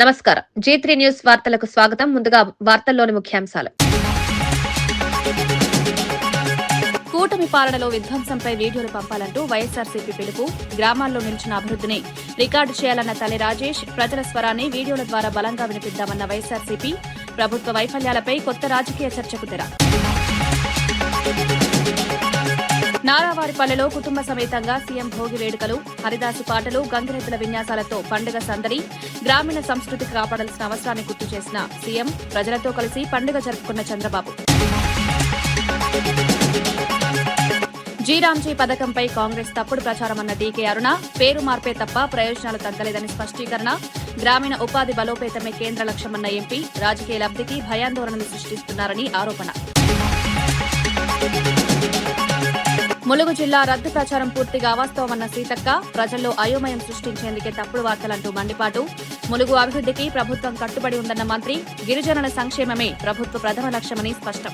నమస్కారం. G3 news వార్తలకు స్వాగతం. ముందుగా వార్తల్లోని ముఖ్యాంశాలు. కూటమి పాలనలో విధ్వంసంపై వీడియోలు పంపాలంటూ వైఎస్సార్సీపీ పిలుపు. గ్రామాల్లో నిలిచిన అభివృద్ధిని రికార్డు చేయాలన్న తల్లి రాజేష్. ప్రజల స్వరాన్ని వీడియోల ద్వారా బలంగా వినిపిద్దామన్న వైఎస్సార్సీపీ. ప్రభుత్వ వైఫల్యాలపై కొత్త రాజకీయ చర్చకు తెర. నారావారిపల్లెలో కుటుంబ సమేతంగా సీఎం భోగి వేడుకలు. హరిదాసు పాటలు, గంగిరెద్దుల విన్యాసాలతో పండుగ సందడి. గ్రామీణ సంస్కృతి కాపాడాల్సిన అవసరాన్ని గుర్తు చేసిన సీఎం. ప్రజలతో కలిసి పండుగ జరుపుకున్న చంద్రబాబు. జీరాంజీ పథకంపై కాంగ్రెస్ తప్పుడు ప్రచారమన్న డీకే అరుణ. పేరు మార్పే తప్ప ప్రయోజనాలు తగ్గలేదని స్పష్టీకరణ. గ్రామీణ ఉపాధి బలోపేతమే కేంద్ర లక్ష్యమన్న ఎంపీ. రాజకీయ లబ్దికి భయాందోళనలు సృష్టిస్తున్నారని ఆరోపణ. ములుగు జిల్లా రద్దు ప్రచారం పూర్తిగా అవాస్తవమన్న సీతక్క. ప్రజల్లో అయోమయం సృష్టించేందుకే తప్పుడు వార్తలంటూ మండిపాటు. ములుగు అభివృద్దికి ప్రభుత్వం కట్టుబడి ఉందన్న మంత్రి. గిరిజనుల సంక్షేమమే ప్రభుత్వ ప్రథమ లక్ష్యమని స్పష్టం.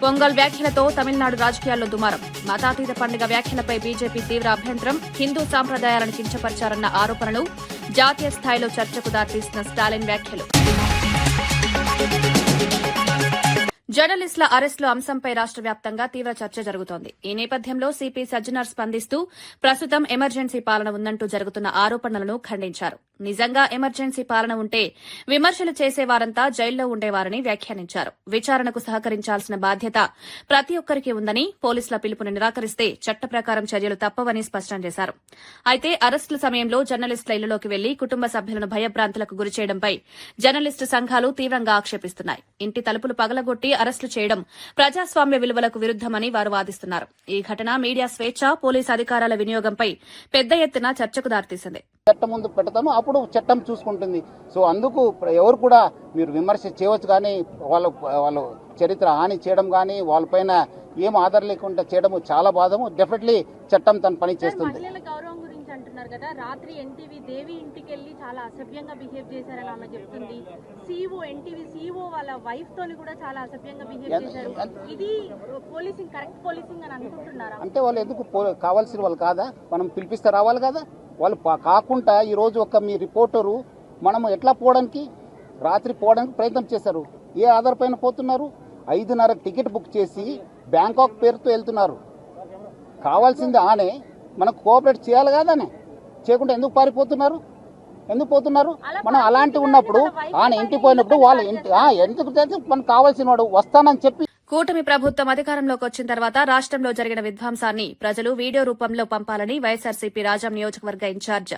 పొంగల్ వ్యాఖ్యలతో తమిళనాడు రాజకీయాల్లో దుమారం. మతాతీత పండుగ వ్యాఖ్యలపై బీజేపీ తీవ్ర అభ్యంతరం. హిందూ సాంప్రదాయాలను కించపరిచారన్న ఆరోపణలు. జాతీయ స్థాయిలో చర్చకు దారితీసిన స్టాలిన్ వ్యాఖ్యలు. జర్నలిస్టుల అరెస్టుల అంశంపై రాష్ట వ్యాప్తంగా తీవ్ర చర్చ జరుగుతోంది. ఈ నేపథ్యంలో సిపి సజ్జనార్ స్పందిస్తూ ప్రస్తుతం ఎమర్జెన్సీ పాలన ఉందంటూ జరుగుతున్న ఆరోపణలను ఖండించారు. నిజంగా ఎమర్జెన్సీ పాలన ఉంటే విమర్శలు చేసేవారంతా జైల్లో ఉండేవారని వ్యాఖ్యానించారు. విచారణకు సహకరించాల్సిన బాధ్యత ప్రతి ఒక్కరికి ఉందని, పోలీసుల పిలుపుని నిరాకరిస్తే చట్ట ప్రకారం చర్యలు తప్పవని స్పష్టం చేశారు. అయితే అరెస్టుల సమయంలో జర్నలిస్టుల ఇళ్లలోకి వెళ్లి కుటుంబ సభ్యులను భయభ్రాంతులకు గురిచేయడంపై జర్నలిస్టు సంఘాలు తీవ్రంగా ఆక్షేపిస్తున్నాయి. ఇంటి తలుపులు పగలగొట్టి అరెస్టులు చేయడం ప్రజాస్వామ్య విలువలకు విరుద్దమని వారు వాదిస్తున్నారు. ఈ ఘటన మీడియా స్వేచ్ఛ, పోలీసు అధికారాల వినియోగంపై పెద్ద ఎత్తున చర్చకు దారితీసింది. చట్టం ముందు పెడతాము, అప్పుడు చట్టం చూసుకుంటుంది. సో అందుకు ఎవరు కూడా మీరు విమర్శ చేయవచ్చు, కానీ వాళ్ళు చరిత్ర హాని చేయడం కానీ వాళ్ళపైన ఏం ఆధారం లేకుండా చేయడం చాలా బాధము. డెఫినెట్లీ చట్టం తన పని చేస్తుంది. అంటున్నారు కదా, రాత్రి ఎన్టీవీ దేవి ఇంటికి వెళ్లి చాలా అసభ్యంగా బిహేవ్ చేశారని ఆమె చెప్తుంది. ఎన్టీవీ సీఓ వాళ్ళ వైఫ్ తోని కూడా చాలా అసభ్యంగా బిహేవ్ చేశారు. ఇది పోలీసింగ్, కరెక్ట్ పోలీసింగ్ అని అనుకుంటున్నారా? అంటే వాళ్ళు ఎందుకు కావాల్సిన వాళ్ళు కాదా? మనం పిలిపిస్తే రావాలి కదా. వాళ్ళు కాకుండా ఈ రోజు ఒక మీ రిపోర్టరు మనం ఎట్లా పోవడానికి, రాత్రి పోవడానికి ప్రయత్నం చేశారు. ఏ ఆధారపైన పోతున్నారు? 5:30 టికెట్ బుక్ చేసి బ్యాంకాక్ పేరుతో వెళ్తున్నారు. కావాల్సింది ఆనే, మనకు కోఆపరేట్ చేయాలి కాదానే. చేయకుండా ఎందుకు పారిపోతున్నారు? ఎందుకు పోతున్నారు? మనం అలాంటి ఉన్నప్పుడు ఆయన ఇంటికి పోయినప్పుడు వాళ్ళు ఎందుకు మనకు కావాల్సిన వాడు వస్తానని చెప్పి. కూటమి ప్రభుత్వం అధికారంలోకి వచ్చిన తర్వాత రాష్టంలో జరిగిన విధ్వంసాన్ని ప్రజలు వీడియో రూపంలో పంపాలని వైఎస్సార్సీపీ రాజం నియోజకవర్గ ఇన్ఛార్జ్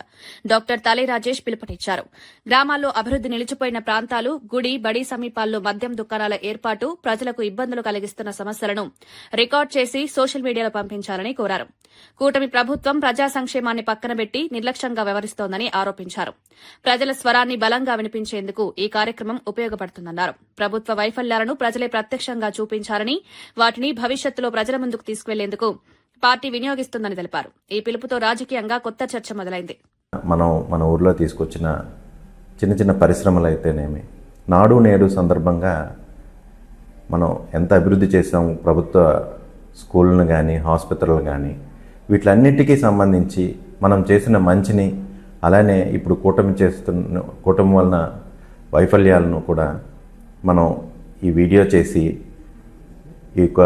డాక్టర్ తలై రాజేష్ పిలుపునిచ్చారు. గ్రామాల్లో అభివృద్ది నిలిచిపోయిన ప్రాంతాలు, గుడి, బడి సమీపాల్లో మద్యం దుకాణాల ఏర్పాటు, ప్రజలకు ఇబ్బందులు కలిగిస్తున్న సమస్యలను రికార్డు చేసి సోషల్ మీడియాలో పంపించాలని కోరారు. కూటమి ప్రభుత్వం ప్రజా సంక్షేమాన్ని పక్కనబెట్టి నిర్లక్ష్యంగా వ్యవహరిస్తోందని ఆరోపించారు. ప్రజల స్వరాన్ని బలంగా వినిపించేందుకు ఈ కార్యక్రమం ఉపయోగపడుతుందన్నారు. ప్రభుత్వ వైఫల్యాలను ప్రజలే ప్రత్యక్షంగా చూపించారని, వాటిని భవిష్యత్తులో ప్రజల ముందుకు తీసుకువెళ్లేందుకు పార్టీ వినియోగిస్తుందని తెలిపారు. ఈ పిలుపుతో రాజకీయంగా కొత్త చర్చ మొదలైంది. మన ఊర్లో తీసుకొచ్చిన చిన్న చిన్న పరిశ్రమలు అయితేనేమి, నాడు నేడు సందర్భంగా మనం ఎంత అభివృద్ధి చేసాం, ప్రభుత్వ స్కూళ్ళను కానీ హాస్పిటల్ కానీ, వీటిలన్నిటికీ సంబంధించి మనం చేసిన మంచిని, అలానే ఇప్పుడు కూటమి వలన వైఫల్యాలను కూడా మనం ఈ వీడియో చేసి ఈ యొక్క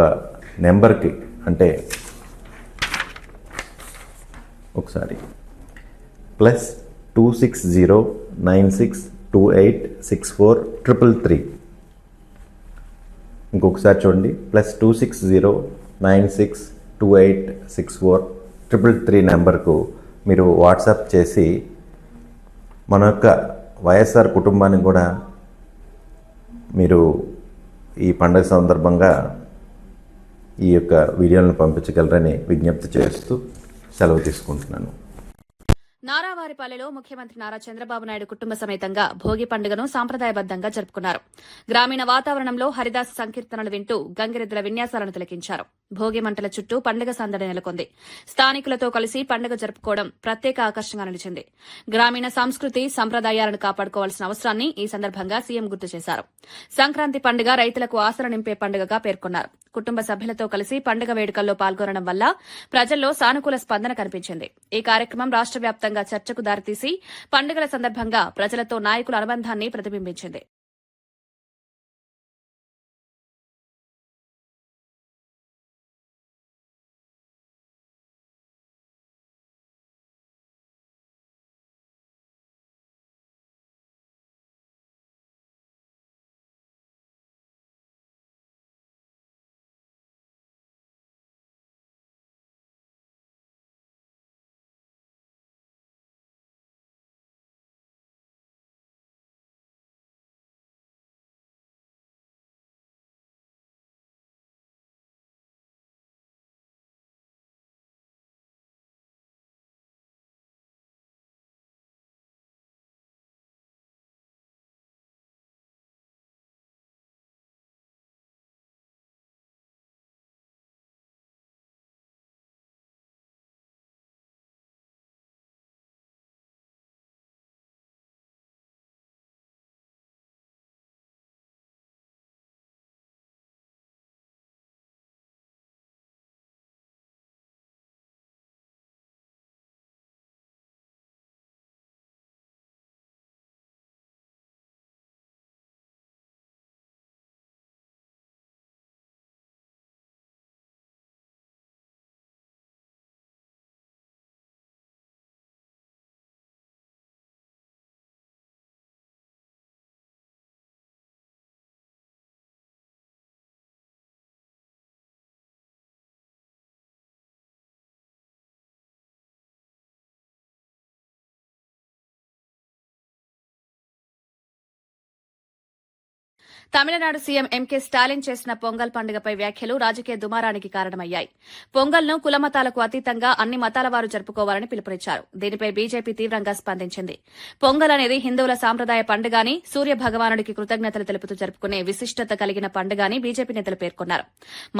నెంబర్కి, అంటే ఒకసారి +26096286433 ఇంకొకసారి చూడండి, +26096286433 నెంబర్కు మీరు వాట్సాప్ చేసి మన యొక్క వైఎస్ఆర్ కుటుంబాన్ని కూడా మీరు ఈ పండుగ సందర్భంగా ఈ యొక్క వీడియోలను పంపించగలరని విజ్ఞప్తి చేస్తూ సెలవు తీసుకుంటున్నాను. నారావారిపల్లెలో ముఖ్యమంత్రి నారా చంద్రబాబు నాయుడు కుటుంబ సమేతంగా భోగి పండుగను సాంప్రదాయబద్దంగా జరుపుకున్నారు. గ్రామీణ వాతావరణంలో హరిదాస్ సంకీర్తనలు వింటూ గంగిరెద్దుల విన్యాసాలను తిలకించారు. భోగి మంటల చుట్టూ పండుగ సందడి నెలకొంది. స్థానికులతో కలిసి పండుగ జరుపుకోవడం ప్రత్యేక ఆకర్షణగా నిలిచింది. గ్రామీణ సంస్కృతి, సంప్రదాయాలను కాపాడుకోవాల్సిన అవసరాన్ని ఈ సందర్భంగా సీఎం గుర్తు చేశారు. సంక్రాంతి పండుగ రైతులకు ఆశలు నింపే పండుగగా పేర్కొన్నారు. కుటుంబ సభ్యులతో కలిసి పండుగ వేడుకల్లో పాల్గొనడం వల్ల ప్రజల్లో సానుకూల స్పందన కనిపించింది. ఈ కార్యక్రమం రాష్ట్ర వ్యాప్తంగా చర్చకు దారితీసి పండుగల సందర్భంగా ప్రజలతో నాయకుల అనుబంధాన్ని ప్రతిబింబించింది. తమిళనాడు సీఎం ఎంకే స్టాలిన్ చేసిన పొంగల్ పండుగపై వ్యాఖ్యలు రాజకీయ దుమారానికి కారణమయ్యాయి. పొంగల్ను కులమతాలకు అతీతంగా అన్ని మతాల వారు జరుపుకోవాలని పిలుపునిచ్చారు. దీనిపై బీజేపీ తీవ్రంగా స్పందించింది. పొంగల్ అనేది హిందువుల సాంప్రదాయ పండుగని, సూర్య భగవానుడికి కృతజ్ఞతలు తెలుపుతూ జరుపుకునే విశిష్టత కలిగిన పండుగని బీజేపీ నేతలు పేర్కొన్నారు.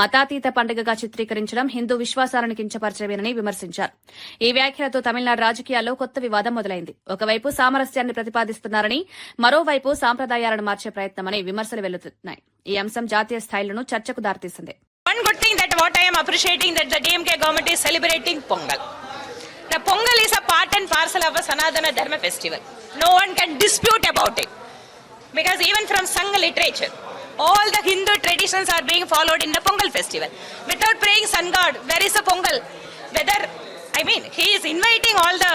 మతాతీత పండుగగా చిత్రీకరించడం హిందూ విశ్వాసాలను కించపరచవేనని విమర్శించారు. ఈ వ్యాఖ్యలతో తమిళనాడు రాజకీయాల్లో కొత్త వివాదం మొదలైంది. ఒకవైపు సామరస్యాన్ని ప్రతిపాదిస్తున్నారని, మరోవైపు సాంప్రదాయాలను మార్చే ప్రయత్నమని విమర్శలు వెల్లుతున్నాయి. ఈ అంశం జాతీయ స్థాయిలోనూ చర్చకు దారితీసింది. One good thing that what I am appreciating that the DMK government is celebrating Pongal. The Pongal is a part and parcel of a Sanatana Dharma festival. No one can dispute about it. Because even from Sangha literature, all the Hindu traditions are being followed in the Pongal festival. Without praying Sun God, where is the Pongal? He is inviting all the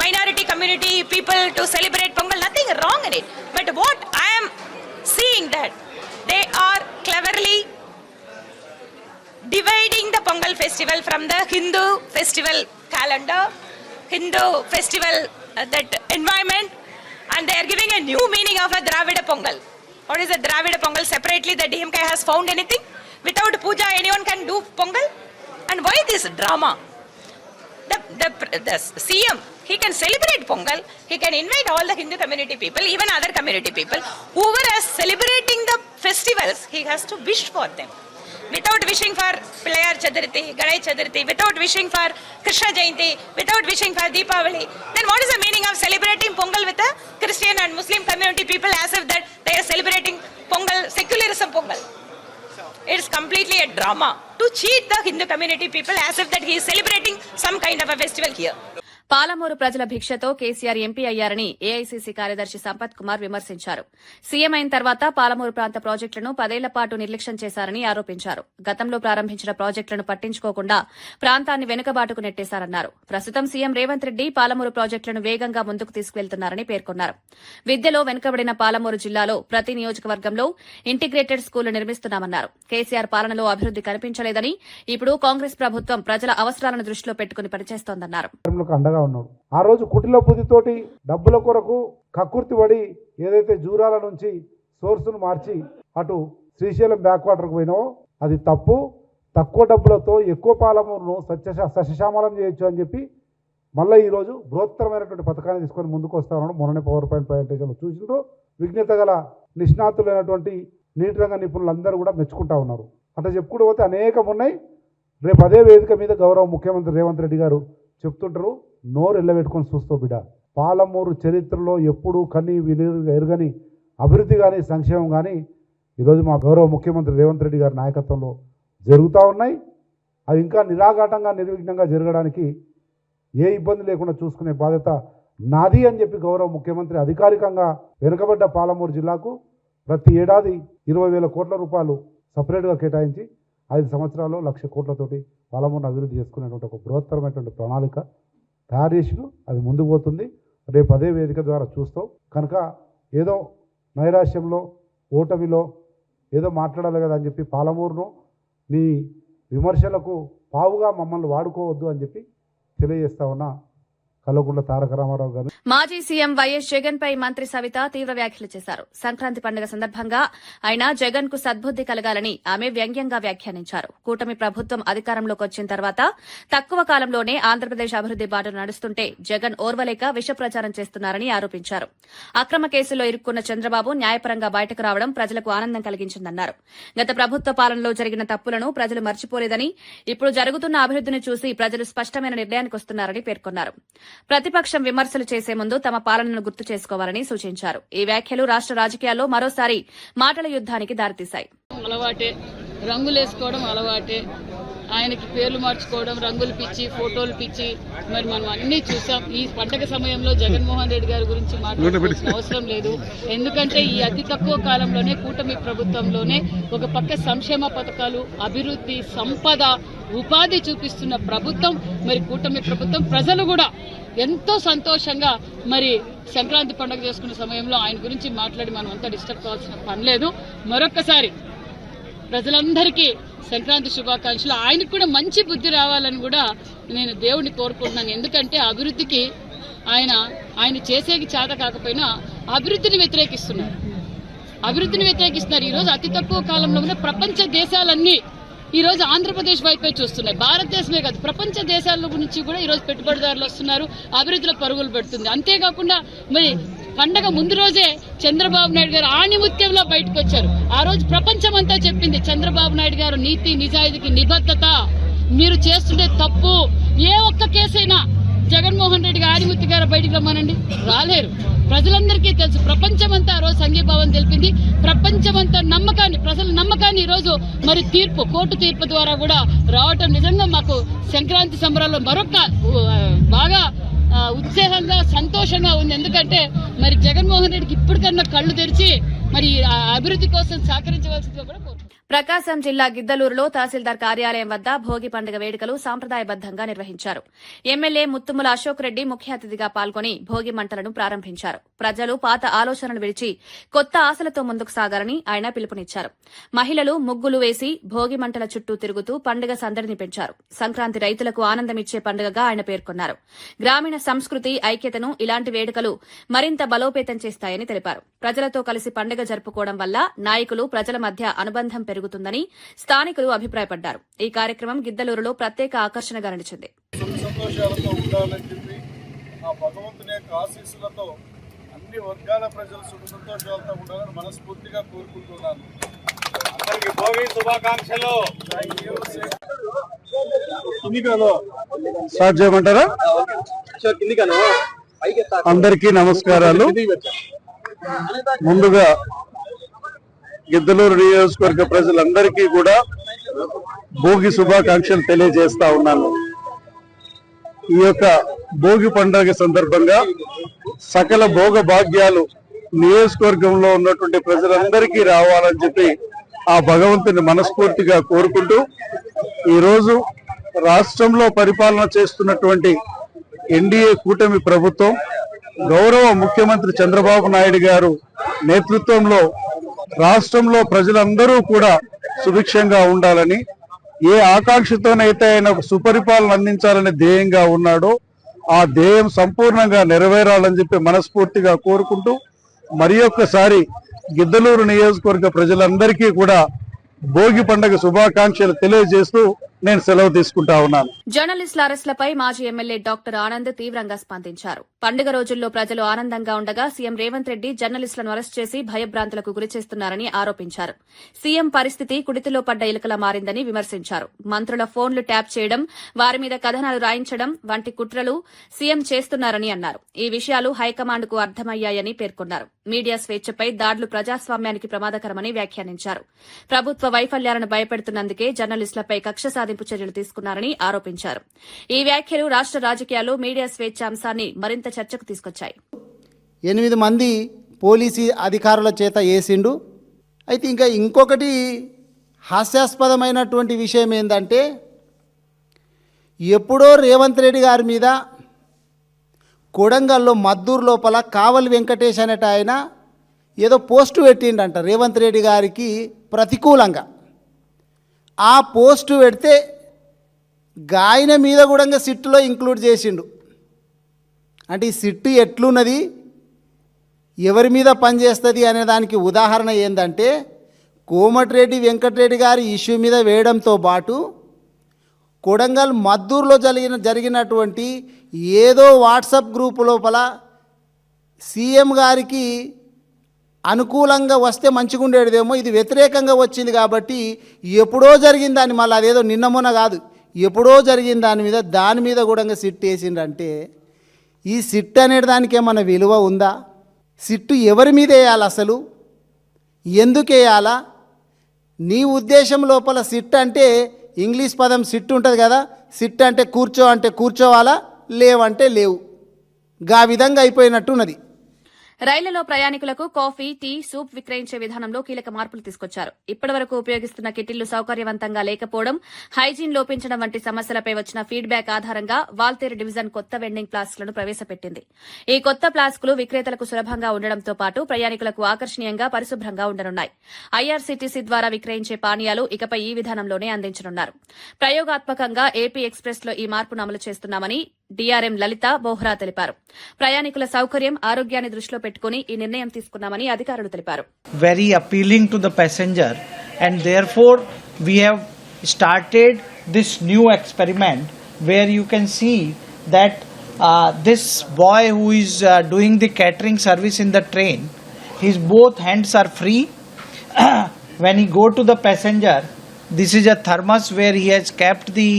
minority community people to celebrate Pongal. Nothing wrong in it. But what I am seeing that they are cleverly dividing the Pongal festival from the Hindu festival calendar, Hindu festival that environment, and they are giving a new meaning of a Dravida Pongal. What is a Dravida Pongal? Separately the DMK has found anything? Without puja anyone can do Pongal? And why this drama? The CM, he can celebrate Pongal, he can invite all the Hindu community people, even other community people. Whoever is celebrating the festivals, he has to wish for them. Without wishing for Pilayar Chaturthi, Ganesh Chaturthi, without wishing for Krishna Jayanti, without wishing for Deepavali, then what is the meaning of celebrating Pongal with the Christian and Muslim community people as if that they are celebrating Pongal, secularism Pongal? It's completely a drama to cheat the Hindu community people as if that he is celebrating some kind of a festival here. Palamuru ప్రజల భిక్షతో KCR MP అయ్యారని AICC కార్యదర్శి సంపత్ కుమార్ విమర్శించారు. CM అయిన తర్వాత పాలమూరు ప్రాంత ప్రాజెక్టులను 10 ఏళ్ల పాటు నిర్లక్ష్యం చేశారని ఆరోపించారు. గతంలో ప్రారంభించిన ప్రాజెక్టులను పట్టించుకోకుండా ప్రాంతాన్ని వెనుకబాటుకు నెట్టేశారన్నారు. ప్రస్తుతం సీఎం రేవంత్ రెడ్డి పాలమూరు ప్రాజెక్టులను వేగంగా ముందుకు తీసుకువెళ్తున్నారని పేర్కొన్నారు. విద్యలో వెనుకబడిన పాలమూరు జిల్లాలో ప్రతి నియోజకవర్గంలో ఇంటిగ్రేటెడ్ స్కూళ్లు నిర్మిస్తున్నామన్నారు. కేసీఆర్ పాలనలో అభివృద్ది కనిపించలేదని, ఇప్పుడు కాంగ్రెస్ ప్రభుత్వం ప్రజల అవసరాలను దృష్టిలో పెట్టుకుని పనిచేస్తోందన్నారు. ఉన్నాడు. ఆ రోజు కుటిల బుద్ధితోటి డబ్బుల కొరకు కక్కుర్తి పడి ఏదైతే జూరాల నుంచి సోర్సును మార్చి అటు శ్రీశైలం బ్యాక్ వాటర్కు పోయినావో అది తప్పు. తక్కువ డబ్బులతో ఎక్కువ పాలమూరును సస్యశ్యామలం చేయొచ్చు అని చెప్పి మళ్ళీ ఈరోజు బృహత్తరమైనటువంటి పథకాన్ని తీసుకొని ముందుకు వస్తా ఉన్నాడు. మొన్ననే PowerPoint ప్రజెంటేషన్లో చూసిండ్రు. విజ్ఞత గల నిష్ణాతులైనటువంటి నీటి రంగ నిపుణులందరూ కూడా మెచ్చుకుంటా ఉన్నారు. అట్లా చెప్పుకుంటూ పోతే అనేకం ఉన్నాయి. రేపు అదే వేదిక మీద గౌరవ ముఖ్యమంత్రి రేవంత్ రెడ్డి గారు చెప్తుంటారు, నోరు ఎల్లబెట్టుకొని చూస్తూ బిడ్డ, పాలమూరు చరిత్రలో ఎప్పుడూ కని ఎరుగని అభివృద్ధి కానీ సంక్షేమం కానీ ఈరోజు మా గౌరవ ముఖ్యమంత్రి రేవంత్ రెడ్డి గారి నాయకత్వంలో జరుగుతూ ఉన్నాయి. అవి ఇంకా నిరాఘాటంగా నిర్విఘ్నంగా జరగడానికి ఏ ఇబ్బంది లేకుండా చూసుకునే బాధ్యత నాది అని చెప్పి గౌరవ ముఖ్యమంత్రి అధికారికంగా వెనుకబడ్డ పాలమూరు జిల్లాకు ప్రతి ఏడాది 20,000 కోట్ల రూపాయలు సపరేట్గా కేటాయించి 5 సంవత్సరాల్లో 1,00,000 కోట్లతోటి పాలమూరును అభివృద్ధి చేసుకునేటువంటి ఒక బృహత్తరమైనటువంటి ప్రణాళిక తయారు చేసి అది ముందుకు పోతుంది. రేపు అదే వేదిక ద్వారా చూస్తాం. కనుక ఏదో నైరాశ్యంలో ఓటమిలో ఏదో మాట్లాడాలి కదా అని చెప్పి పాలమూరును నీ విమర్శలకు పావుగా మమ్మల్ని వాడుకోవద్దు అని చెప్పి తెలియజేస్తా ఉన్నా. కల్వకుంట్ల తారక రామారావు గారు. మాజీ సీఎం వైఎస్ జగన్ పై మంత్రి సవిత తీవ్ర వ్యాఖ్యలు చేశారు. సంక్రాంతి పండుగ సందర్భంగా ఆయన జగన్ కు సద్బుద్ది కలగాలని ఆమె వ్యంగ్యంగా వ్యాఖ్యానించారు. కూటమి ప్రభుత్వం అధికారంలోకి వచ్చిన తర్వాత తక్కువ కాలంలోనే ఆంధ్రప్రదేశ్ అభివృద్ది బాటను నడుస్తుంటే జగన్ ఓర్వలేక విష ప్రచారం చేస్తున్నారని ఆరోపించారు. అక్రమ కేసుల్లో ఇరుక్కున్న చంద్రబాబు న్యాయపరంగా బయటకు రావడం ప్రజలకు ఆనందం కలిగించిందన్నారు. గత ప్రభుత్వ పాలనలో జరిగిన తప్పులను ప్రజలు మర్చిపోలేదని, ఇప్పుడు జరుగుతున్న అభివృద్దిని చూసి ప్రజలు స్పష్టమైన నిర్ణయానికి వస్తున్నారని పేర్కొన్నారు. ప్రతిపక్షం విమర్శలు చేసే ముందు తమ పాలనను గుర్తు చేసుకోవాలని సూచించారు. ఈ వ్యాఖ్యలు రాష్ట రాజకీయాల్లో మరోసారి మాటల యుద్దానికి దారితీశాయి. అలవాటే, రంగులేసుకోవడం అలవాటే, ఆయనకి పేర్లు మార్చుకోవడం, రంగులు పిచ్చి, ఫోటోలు పిచ్చి, మరి మనం అన్ని చూసాం. ఈ పండగ సమయంలో జగన్మోహన్ రెడ్డి గారి గురించి మాట్లాడాల్సిన అవసరం లేదు. ఎందుకంటే ఈ అతి తక్కువ కాలంలోనే కూటమి ప్రభుత్వంలోనే ఒక పక్క సంక్షేమ పథకాలు, అభివృద్ధి, సంపద, ఉపాధి చూపిస్తున్న ప్రభుత్వం మరి కూటమి ప్రభుత్వం. ప్రజలు కూడా ఎంతో సంతోషంగా మరి సంక్రాంతి పండుగ చేసుకున్న సమయంలో ఆయన గురించి మాట్లాడి మనం అంతా డిస్టర్బ్ కావాల్సిన పని లేదు. మరొక్కసారి ప్రజలందరికీ సంక్రాంతి శుభాకాంక్షలు. ఆయనకు కూడా మంచి బుద్ధి రావాలని కూడా నేను దేవుడిని కోరుకుంటున్నాను. ఎందుకంటే అభివృద్ధికి ఆయన చేసేకి చేత కాకపోయినా అభివృద్ధిని వ్యతిరేకిస్తున్నారు. ఈరోజు అతి తక్కువ కాలంలోనే ప్రపంచ దేశాలన్నీ ఈరోజు ఆంధ్రప్రదేశ్ వైపే చూస్తున్నాయి. భారతదేశమే కాదు, ప్రపంచ దేశాల నుంచి కూడా ఈరోజు పెట్టుబడిదారులు వస్తున్నారు, అభివృద్ధిలో పరుగులు పెడుతుంది. అంతేకాకుండా మరి పండగ ముందు రోజే చంద్రబాబు నాయుడు గారు ఆణిముత్యంలో బయటకు వచ్చారు. ఆ రోజు ప్రపంచం అంతా చెప్పింది చంద్రబాబు నాయుడు గారు నీతి నిజాయితీకి నిబద్ధత, మీరు చేస్తుండే తప్పు. ఏ ఒక్క కేసైనా జగన్మోహన్ రెడ్డి గారు ఆణిముత్తి గారు బయటికి రమ్మనండి, రాలేరు. ప్రజలందరికీ తెలుసు. ప్రపంచమంతా ఆ రోజు సంఘీభావం తెలిపింది. ప్రపంచమంతా నమ్మకాన్ని, ప్రజల నమ్మకాన్ని ఈరోజు మరి కోర్టు తీర్పు ద్వారా కూడా రావటం నిజంగా మాకు సంక్రాంతి సంబరాల్లో మరొక బాగా ఉత్సాహంగా సంతోషంగా ఉంది. ఎందుకంటే మరి జగన్మోహన్ రెడ్డికి ఇప్పటికన్నా కళ్ళు తెరిచి మరి అభివృద్ధి కోసం సహకరించవలసిందిగా కూడా కోరుతున్నాను. ప్రకాశం జిల్లా గిద్దలూరులో తహసీల్దార్ కార్యాలయం వద్ద భోగి పండుగ వేడుకలు సాంప్రదాయబద్దంగా నిర్వహించారు. ఎమ్మెల్యే ముత్తుముల అశోక్ రెడ్డి ముఖ్య అతిథిగా పాల్గొని భోగి మంటలను ప్రారంభించారు. ప్రజలు పాత ఆలోచనలు విడిచి కొత్త ఆశలతో ముందుకు సాగాలని ఆయన పిలుపునిచ్చారు. మహిళలు ముగ్గులు వేసి భోగి మంటల చుట్టూ తిరుగుతూ పండుగ సందడిని పెంచారు. సంక్రాంతి రైతులకు ఆనందమిచ్చే పండుగగా ఆయన పేర్కొన్నారు. గ్రామీణ సంస్కృతి, ఐక్యతను ఇలాంటి వేడుకలు మరింత బలోపేతం చేస్తాయని తెలిపారు. ప్రజలతో కలిసి పండుగ జరుపుకోవడం వల్ల నాయకులు, ప్రజల మధ్య అనుబంధం పెరుగుతుందని స్థానికులు అభిప్రాయపడ్డారు. ఈ కార్యక్రమం గిద్దలూరులో ప్రత్యేక ఆకర్షణగా నిలిచింది. సంతోషాలతో ఉండాలని చెప్పి ఆ భగవంతుని యొక్క ఆశీస్సులతో అన్ని వర్గాల ప్రజలు సుఖ సంతోషాలతో ఉండాలని మనస్ఫూర్తిగా కోరుకుంటున్నాను. అందరికీ భోగి శుభాకాంక్షలు. స్టార్ట్ చేయమంటారా? అందరికీ నమస్కారాలు. ముందుగా గిద్దలూరు నియోజకవర్గ ప్రజలందరికీ కూడా భోగి శుభాకాంక్షలు తెలియజేస్తా ఉన్నాను. ఈ యొక్క భోగి పండుగ సందర్భంగా సకల భోగ భాగ్యాలు నియోజకవర్గంలో ఉన్నటువంటి ప్రజలందరికీ రావాలని చెప్పి ఆ భగవంతుని మనస్ఫూర్తిగా కోరుకుంటూ, ఈరోజు రాష్ట్రంలో పరిపాలన చేస్తున్నటువంటి ఎన్డీఏ కూటమి ప్రభుత్వం గౌరవ ముఖ్యమంత్రి చంద్రబాబు నాయుడు గారు నేతృత్వంలో రాష్ట్రంలో ప్రజలందరూ కూడా సుభిక్షంగా ఉండాలని, ఏ ఆకాంక్షతోనైతే ఆయన సుపరిపాలన అందించాలని ధ్యేయంగా ఉన్నాడో ఆ ధ్యేయం సంపూర్ణంగా నెరవేరాలని చెప్పి మనస్ఫూర్తిగా కోరుకుంటూ, మరి ఒక్కసారి గిద్దలూరు నియోజకవర్గ ప్రజలందరికీ కూడా భోగి పండుగ శుభాకాంక్షలు తెలియజేస్తూ నేను సెలవు తీసుకుంటా ఉన్నాను. జర్నలిస్టుల అరెస్టులపై మాజీ ఎమ్మెల్యే డాక్టర్ ఆనంద్ తీవ్రంగా స్పందించారు. పండుగ రోజుల్లో ప్రజలు ఆనందంగా ఉండగా సీఎం రేవంత్ రెడ్డి జర్నలిస్టులను అరెస్ట్ చేసి భయభ్రాంతులకు గురిచేస్తున్నారని ఆరోపించారు. సీఎం పరిస్థితి కుడితిలో పడ్డ ఎలుకలా మారిందని విమర్శించారు. మంత్రుల ఫోన్లు ట్యాప్ చేయడం, వారి మీద కథనాలు రాయించడం వంటి కుట్రలు సీఎం చేస్తున్నారని అన్నారు. ఈ విషయాలు హైకమాండ్కు అర్థమయ్యాయని పేర్కొన్నారు. మీడియా స్వేచ్ఛపై దాడులు ప్రజాస్వామ్యానికి ప్రమాదకరమని వ్యాఖ్యానించారు. ప్రభుత్వ వైఫల్యాలను భయపెడుతున్నందుకే జర్నలిస్టులపై కక్ష సాధింపు చర్యలు తీసుకున్నారని ఆరోపించారు. ఈ వ్యాఖ్యలు రాష్ట రాజకీయాల్లో మీడియా స్వేచ్ఛ అంశాన్ని మరింత చర్చకు తీసుకొచ్చాయి. 8 మంది పోలీసు అధికారుల చేత వేసిండు. అయితే ఇంకొకటి హాస్యాస్పదమైనటువంటి విషయం ఏంటంటే, ఎప్పుడో రేవంత్ రెడ్డి గారి మీద కొడంగల్లో మద్దూరు లోపల కావలి వెంకటేష్ అనేట ఆయన ఏదో పోస్టు పెట్టిండంట రేవంత్ రెడ్డి గారికి ప్రతికూలంగా. ఆ పోస్టు పెడితే గాయన మీద కూడా సిట్టులో ఇంక్లూడ్ చేసిండు. అంటే ఈ సిట్టు ఎట్లున్నది, ఎవరి మీద పనిచేస్తుంది అనే దానికి ఉదాహరణ ఏంటంటే, కోమటిరెడ్డి వెంకటరెడ్డి గారి ఇష్యూ మీద వేయడంతో పాటు కొడంగల్ మద్దూరులో జరిగినటువంటి ఏదో వాట్సాప్ గ్రూపు లోపల సీఎం గారికి అనుకూలంగా వస్తే మంచిగా ఉండేదేమో, ఇది వ్యతిరేకంగా వచ్చింది కాబట్టి ఎప్పుడో జరిగింది దాన్ని, మళ్ళీ అదేదో నిన్న మొన్న కాదు, ఎప్పుడో జరిగిన దాని మీద కూడా సిట్ వేసిండంటే, ఈ సిట్ అనేది దానికి ఏమన్నా విలువ ఉందా? సిట్టు ఎవరి మీద వేయాలి, అసలు ఎందుకు వేయాలా? నీ ఉద్దేశం లోపల సిట్ అంటే ఇంగ్లీష్ పదం సిట్ ఉంటుంది కదా, సిట్ అంటే కూర్చో అంటే కూర్చోవాలా, లేవంటే లేవు, గా విధంగా అయిపోయినట్టున్నది. రైళ్లలో ప్రయాణికులకు కాఫీ, టీ, సూప్ విక్రయించే విధానంలో కీలక మార్పులు తీసుకొచ్చారు. ఇప్పటివరకు ఉపయోగిస్తున్న కిటిళ్లు సౌకర్యవంతంగా లేకపోవడం, హైజీన్ లోపించడం వంటి సమస్యలపై వచ్చిన ఫీడ్బ్యాక్ ఆధారంగా వాల్తేరు డివిజన్ కొత్త వెండింగ్ ప్లాస్కులను ప్రవేశపెట్టింది. ఈ కొత్త ప్లాస్కులు విక్రేతలకు సులభంగా ఉండడంతో పాటు ప్రయాణికులకు ఆకర్షణీయంగా, పరిశుభ్రంగా ఉండనున్నాయి. ఐఆర్సీటీసీ ద్వారా విక్రయించే పానీయాలు ఇకపై ఈ విధానంలోనే అందించనున్నారు. ప్రయోగాత్మకంగా ఏపీ ఎక్స్ప్రెస్ లో ఈ మార్పును అమలు చేస్తున్నామని డీఆర్ఎం లలిత బోహ్రా తెలిపారు. ప్రయాణికుల సౌకర్యం, ఆరోగ్యాన్ని దృష్టిలో పెట్టుకుని ఈ నిర్ణయం తీసుకున్నామని అధికారులు తెలిపారు. Very appealing to the passenger, and therefore we have started this new experiment where you can see that this boy who is doing the catering service in the train, his both hands are free. When he go to the passenger, this is a thermos where he has kept the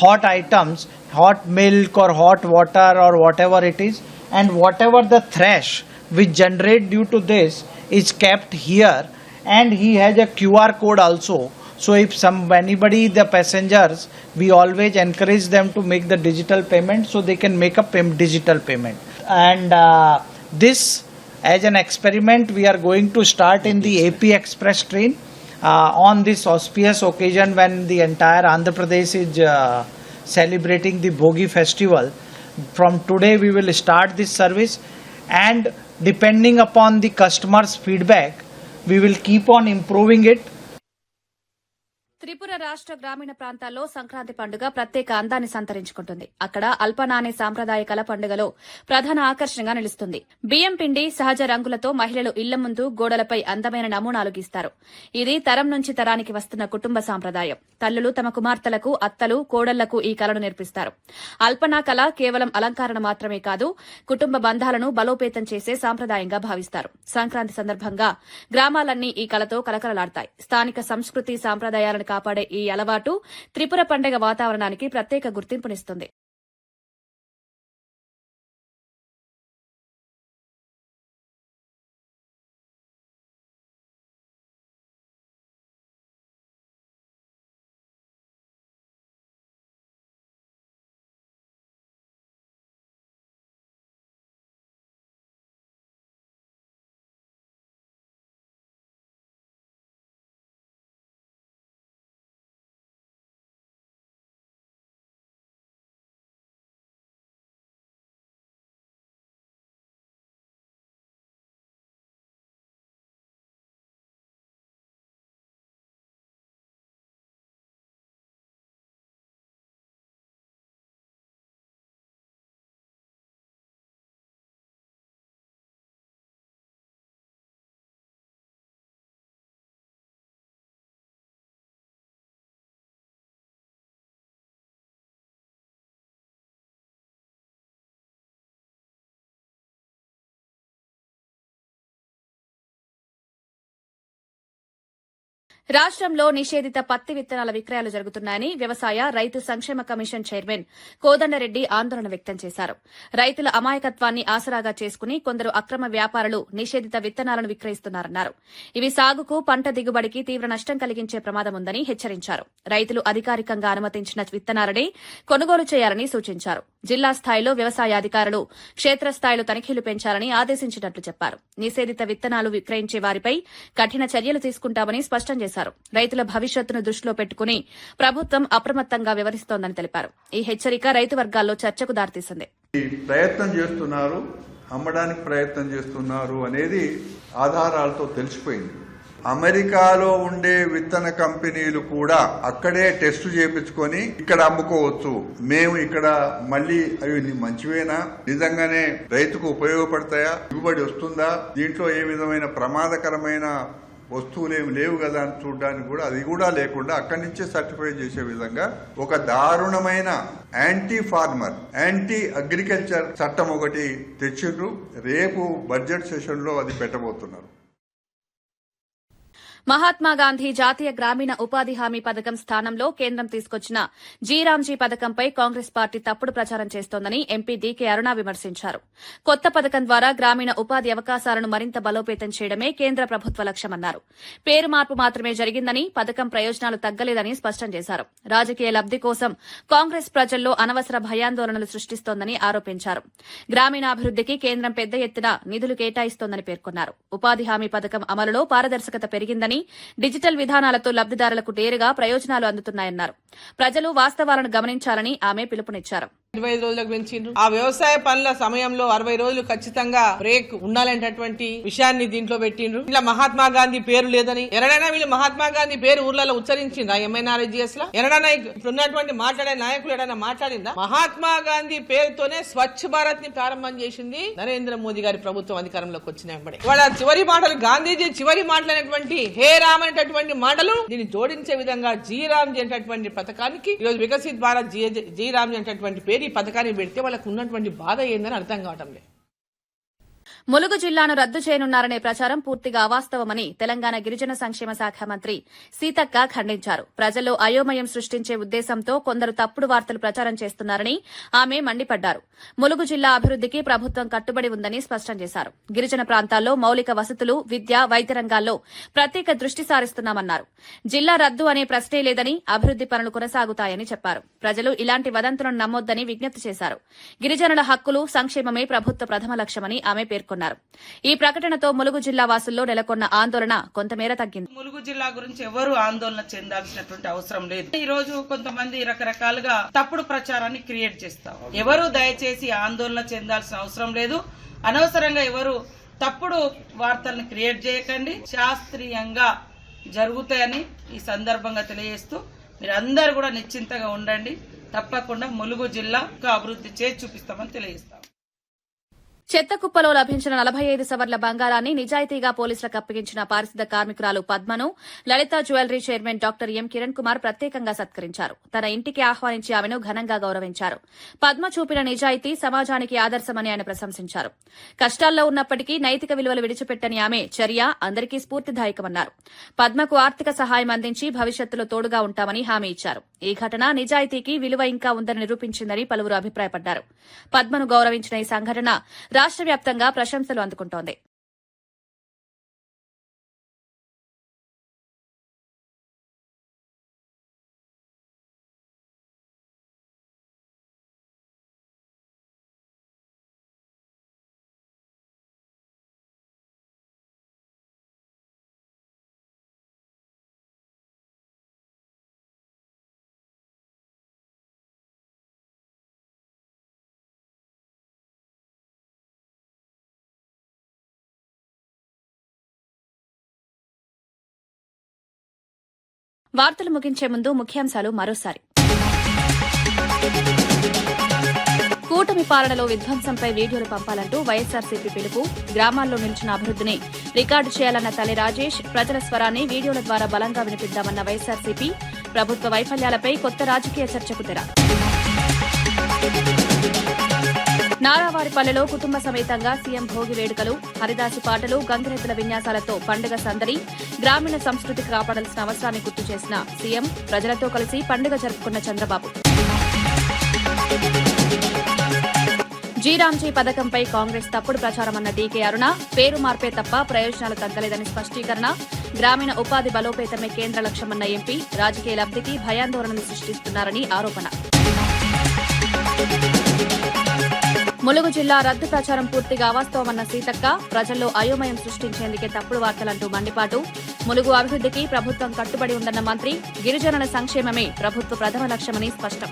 hot items, hot milk or hot water or whatever it is, and whatever the thrash which generate due to this is kept here, and he has a QR code also. So if anybody, the passengers, we always encourage them to make the digital payment so they can make a digital payment. And this as an experiment we are going to start in the AP Express train on this auspicious occasion when the entire Andhra Pradesh is celebrating the Bhogi festival. From today we will start this service, and depending upon the customers' feedback, we will keep on improving it. Tripura రాష్ట గ్రామీణ ప్రాంతాల్లో సంక్రాంతి పండుగ ప్రత్యేక అందాన్ని సంతరించుకుంటుంది. అక్కడ అల్పనానే సాంప్రదాయ కళ పండుగలో ప్రధాన ఆకర్షణగా నిలుస్తుంది. బియ్యం పిండి, సహజ రంగులతో మహిళలు ఇళ్ల ముందు గోడలపై అందమైన నమూనాలు గీస్తారు. ఇది తరం నుంచి తరానికి వస్తున్న కుటుంబ సాంప్రదాయం. తల్లులు తమ కుమార్తెలకు, అత్తలు, కోడళ్లకు ఈ కళను నేర్పిస్తారు. అల్పనా కళ కేవలం అలంకరణ మాత్రమే కాదు, కుటుంబ బంధాలను బలోపేతం చేసే సాంప్రదాయంగా భావిస్తారు. సంక్రాంతి సందర్భంగా గ్రామాలన్నీ ఈ కళతో కలకలలాడతాయి. స్థానిక సంస్కృతి సాంప్రదాయాలను కాపాడే ఈ అలవాటు త్రిపుర పండుగ వాతావరణానికి ప్రత్యేక గుర్తింపునిస్తుంది. రాష్ట్రంలో నిషేధిత పత్తి విత్తనాల విక్రయాలు జరుగుతున్నాయని వ్యవసాయ రైతు సంక్షేమ కమిషన్ చైర్మన్ కోదండరెడ్డి ఆందోళన వ్యక్తం చేశారు. రైతుల అమాయకత్వాన్ని ఆసరాగా చేసుకుని కొందరు అక్రమ వ్యాపారులు నిషేధిత విత్తనాలను విక్రయిస్తున్నారన్నారు. ఇవి సాగుకు, పంట దిగుబడికి తీవ్ర నష్టం కలిగించే ప్రమాదం ఉందని హెచ్చరించారు. రైతులు అధికారికంగా అనుమతించిన విత్తనాలనే కొనుగోలు చేయాలని సూచించారు. జిల్లా స్థాయిలో వ్యవసాయ అధికారులు క్షేత్రస్థాయిలో తనిఖీలు పెంచాలని ఆదేశించినట్లు చెప్పారు. నిషేధిత విత్తనాలు విక్రయించే వారిపై కఠిన చర్యలు తీసుకుంటామని స్పష్టం చేశారు. రైతుల భవిష్యత్తును దృష్టిలో పెట్టుకుని ప్రభుత్వం అప్రమత్తంగా వ్యవహరిస్తోందని తెలిపారు. ఈ హెచ్చరిక రైతు వర్గాల్లో చర్చకు దారితీసింది. ప్రయత్నం చేస్తున్నారు, అమ్మడానికి ప్రయత్నం చేస్తున్నారు అనేది ఆధారాలతో తెలిసిపోయింది. అమెరికాలో ఉండే విత్తన కంపెనీలు కూడా అక్కడే టెస్ట్ చేయించుకొని ఇక్కడ అమ్ముకోవచ్చు. మేము ఇక్కడ మళ్ళీ అవి మంచివేనా, నిజంగానే రైతుకు ఉపయోగపడతాయా, దిగుబడి వస్తుందా, దీంట్లో ఏ విధమైన ప్రమాదకరమైన వస్తువులేమి లేవు కదా అని చూడడానికి కూడా అది కూడా లేకుండా అక్కడి నుంచే సర్టిఫై చేసే విధంగా ఒక దారుణమైన యాంటీ ఫార్మర్, యాంటీ అగ్రికల్చర్ చట్టం ఒకటి తెచ్చిండ్రు. రేపు బడ్జెట్ సెషన్ లో అది పెట్టబోతున్నారు. మహాత్మాగాంధీ జాతీయ గ్రామీణ ఉపాధి హామీ పథకం స్థానంలో కేంద్రం తీసుకొచ్చిన జీరాంజీ పథకంపై కాంగ్రెస్ పార్టీ తప్పుడు ప్రచారం చేస్తోందని ఎంపీ డీకే అరుణ విమర్శించారు. కొత్త పథకం ద్వారా గ్రామీణ ఉపాధి అవకాశాలను మరింత బలోపేతం చేయడమే కేంద్ర ప్రభుత్వ లక్ష్యమన్నారు. పేరు మార్పు మాత్రమే జరిగిందని, పథకం ప్రయోజనాలు తగ్గలేదని స్పష్టం చేశారు. రాజకీయ లబ్ది కోసం కాంగ్రెస్ ప్రజల్లో అనవసర భయాందోళనలు సృష్టిస్తోందని ఆరోపించారు. గ్రామీణాభివృద్దికి కేంద్రం పెద్ద ఎత్తున నిధులు కేటాయిస్తోందని పేర్కొన్నారు. ఉపాధి హామీ పథకం అమలులో పారదర్శకత పెరిగిందని, డిజిటల్ విధానాలతో లబ్దిదారులకు నేరుగా ప్రయోజనాలు అందుతున్నాయన్నారు. ప్రజలు వాస్తవాలను గమనించాలని ఆమె పిలుపునిచ్చారు. 25 రోజులకు పెంచిండ్రు. ఆ వ్యవసాయ పనుల సమయంలో 60 రోజులు ఖచ్చితంగా బ్రేక్ ఉండాలనేటటువంటి విషయాన్ని దీంట్లో పెట్టిండ్రు. ఇలా మహాత్మా గాంధీ పేరు లేదని ఎన్నడైనా వీళ్ళు మహాత్మా గాంధీ పేరు ఊర్లలో ఉచ్చరించిందా? ఎంఎన్ఆర్జిఎస్ లో ఎన్నడైనా ఇప్పుడున్నటువంటి మాట్లాడే నాయకులు ఏదైనా మాట్లాడిందా? మహాత్మా గాంధీ పేరుతోనే స్వచ్ఛ భారత్ ని ప్రారంభం చేసింది నరేంద్ర మోదీ గారి ప్రభుత్వం అధికారంలోకి వచ్చిన వెంబడే. వాళ్ళ చివరి మాటలు, గాంధీజీ చివరి మాటలైనటువంటి హే రామ్ అనేటటువంటి మాటలు దీన్ని జోడించే విధంగా జీ రామ్జీ అనేటటువంటి పథకానికి ఈరోజు వికసిత్ భారత్ జీ రామ్జీ అనేటటువంటి పేరు ఈ పథకాన్ని పెడితే వాళ్ళకు ఉన్నటువంటి బాధ ఏందని అర్థం కావటం లేదు. ములుగు జిల్లాను రద్దు చేయనున్నారనే ప్రచారం పూర్తిగా అవాస్తవమని తెలంగాణ గిరిజన సంక్షేమ శాఖ మంత్రి సీతక్క ఖండించారు. ప్రజల్లో అయోమయం సృష్టించే ఉద్దేశంతో కొందరు తప్పుడు వార్తలు ప్రచారం చేస్తున్నారని ఆమె మండిపడ్డారు. ములుగు జిల్లా అభివృద్దికి ప్రభుత్వం కట్టుబడి ఉందని స్పష్టం చేశారు. గిరిజన ప్రాంతాల్లో మౌలిక వసతులు, విద్య, వైద్య రంగాల్లో ప్రత్యేక దృష్టి సారిస్తున్నామన్నారు. జిల్లా రద్దు అనే ప్రశ్నే లేదని, అభివృద్ది పనులు కొనసాగుతాయని చెప్పారు. ప్రజలు ఇలాంటి వదంతులను నమ్మొద్దని విజ్ఞప్తి చేశారు. గిరిజనుల హక్కులు, సంక్షేమమే ప్రభుత్వ ప్రథమ లక్ష్యమని ఆమె పేర్కొన్నారు. ఈ ప్రకటనతో ములుగు జిల్లా వాసుల్లో నెలకొన్న ఆందోళన కొంతమేర తగ్గింది. ములుగు జిల్లా గురించి ఎవరు ఆందోళన చెందాల్సినటువంటి అవసరం లేదు. ఈ రోజు కొంతమంది రకరకాలుగా తప్పుడు ప్రచారాన్ని క్రియేట్ చేస్తారు. ఎవరు దయచేసి ఆందోళన చెందాల్సిన అవసరం లేదు. అనవసరంగా ఎవరు తప్పుడు వార్తలను క్రియేట్ చేయకండి. శాస్త్రీయంగా జరుగుతాయని ఈ సందర్భంగా తెలియజేస్తూ మీరందరూ కూడా నిశ్చింతగా ఉండండి. తప్పకుండా ములుగు జిల్లా అభివృద్ధి చేసి చూపిస్తామని తెలియజేస్తాం. చెత్త కుప్పలో లభించిన 45 సవర్ల బంగారాన్ని నిజాయితీగా పోలీసులకు అప్పగించిన పారిశుద్ధ కార్మికురాలు పద్మను Lalitha jewellery chairman doctor M Kiran Kumar ప్రత్యేకంగా సత్కరించారు. తన ఇంటికి ఆహ్వానించి ఆమెను ఘనంగా గౌరవించారు. పద్మ చూపిన నిజాయితీ సమాజానికి ఆదర్శమని ఆయన ప్రశంసించారు. కష్టాల్లో ఉన్నప్పటికీ నైతిక విలువలు విడిచిపెట్టని ఆమె చర్య అందరికీ స్ఫూర్తిదాయకమన్నారు. పద్మకు ఆర్థిక సహాయం అందించి భవిష్యత్తులో తోడుగా ఉంటామని హామీ ఇచ్చారు. ఈ ఘటన నిజాయితీకి విలువ ఇంకా ఉందని నిరూపించిందని పలువురు అభిప్రాయపడ్డారు. పద్మను గౌరవించిన ఈ సంఘటన రాష్ట్ర వ్యాప్తంగా ప్రశంసలు అందుకుంటోంది. వార్తలు ముగించే ముందు ముఖ్యాంశాలు మరోసారి. కూటమి పాలనలో విధ్వంసంపై వీడియోలు పంపాలంటూ వైఎస్సార్సీపీ పిలుపు. గ్రామాల్లో నిలిచిన అభివృద్దిని రికార్డు చేయాలన్న తల్లి రాజేష్. ప్రజల స్వరాన్ని వీడియోల ద్వారా బలంగా వినిపిద్దామన్న వైఎస్సార్సీపీ. ప్రభుత్వ వైఫల్యాలపై కొత్త రాజకీయ చర్చకు తెర. నారావారిపల్లెలో కుటుంబ సమేతంగా సీఎం భోగి వేడుకలు, హరిదాసు పాటలు, గంగిరెద్దుల విన్యాసాలతో పండుగ సందడి. గ్రామీణ సంస్కృతి కాపాడాల్సిన అవసరాన్ని గుర్తు చేసిన సీఎం ప్రజలతో కలిసి పండుగ జరుపుకున్న చంద్రబాబు. జీరాంజీ పథకంపై కాంగ్రెస్ తప్పుడు ప్రచారమన్న డీకే అరుణ, పేరు మార్పే తప్ప ప్రయోజనాలు తగ్గలేదని స్పష్టీకరణ. గ్రామీణ ఉపాధి బలోపేతమే కేంద్ర లక్ష్యమన్న ఎంపీ, రాజకీయ లబ్దికి భయాందోళనలు సృష్టిస్తున్నారని ఆరోపణ. ములుగు జిల్లా రద్దు ప్రచారం పూర్తిగా అవాస్తవమన్న సీతక్క, ప్రజల్లో అయోమయం సృష్టించేందుకే తప్పుడు వార్తలంటూ మండిపాటు. ములుగు అభివృద్దికి ప్రభుత్వం కట్టుబడి ఉందన్న మంత్రి, గిరిజనుల సంక్షేమమే ప్రభుత్వ ప్రథమ లక్ష్యమని స్పష్టం.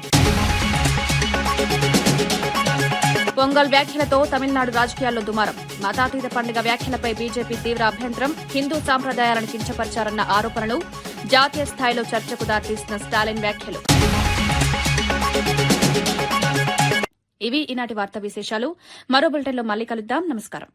పొంగల్ వ్యాఖ్యలతో తమిళనాడు రాజకీయాల్లో దుమారం. మతాతీత పండుగ వ్యాఖ్యలపై బీజేపీ తీవ్ర అభ్యంతరం. హిందూ సాంప్రదాయాలను కించపరిచారన్న ఆరోపణలు. జాతీయ స్థాయిలో చర్చకు దారితీసిన స్టాలిన్ వ్యాఖ్యలు. ఇవి ఈనాటి వార్తా విశేషాలు. మరో బులెటిన్లో మళ్లీ కలుద్దాం. నమస్కారం.